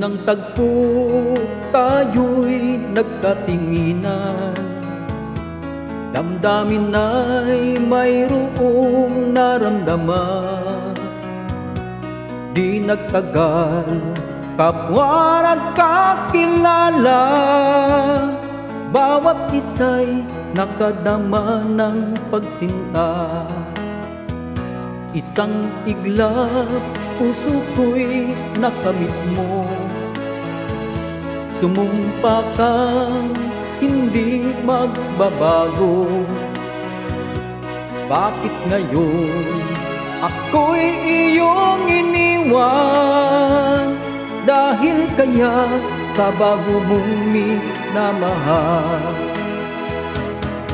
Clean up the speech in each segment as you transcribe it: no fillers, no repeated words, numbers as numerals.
Unang tagpo, tayo'y nagkatinginan. Damdamin ay mayroong naramdaman. Di nagtagal, kapwa nagkakilala. Bawat isa'y nakadama ng pagsinta. Isang iglap, puso ko'y nakamit mo. Sumumpa kang hindi magbabago. Bakit ngayon ako'y iyong iniwan? Dahil kaya sa bago mong minamahal.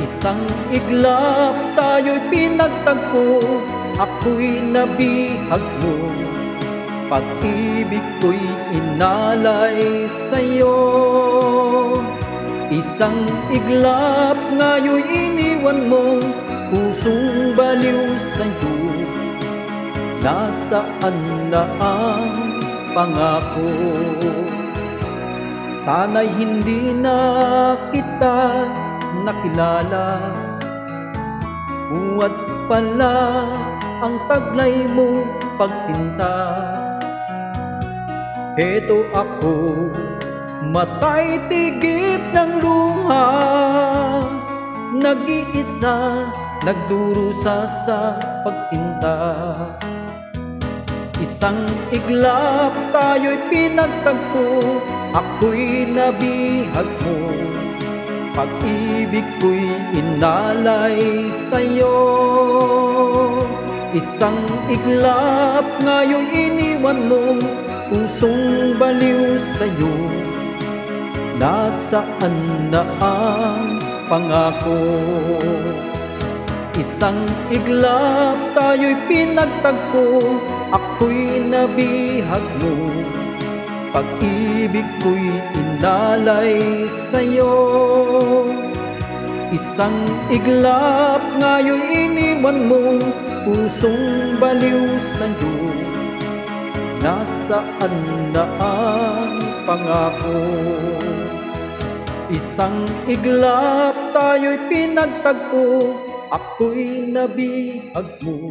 Isang iglap tayo'y pinagtagpo, ako'y nabihag mo. Pag-ibig ko'y inalay sa'yo. Isang iglap ngayon'y iniwan mo, pusong baliw sa'yo. Nasaan na ang pangako? Sana'y hindi na kita nakilala. Buwat pala ang taglay mo pagsinta. Heto ako, matay tigip ng luha. Nag-iisa, nagdurusa sa pagsinta. Isang iglap tayo'y pinagtagpo, ako'y nabihag mo. Pag-ibig ko'y inalay sa'yo. Isang iglap ngayon'y iniwan mo, pusong baliw sa'yo. Nasaan na ang pangako? Isang iglap tayo'y pinagtagpo, ako'y nabihag mo. Pag-ibig ko'y inalay sa'yo. Isang iglap ngayon'y iniwan mo, pusong baliw sa'yo. Nasaan na ang pangako? Isang iglap tayo'y pinagtagpo, ako'y nabihag mo.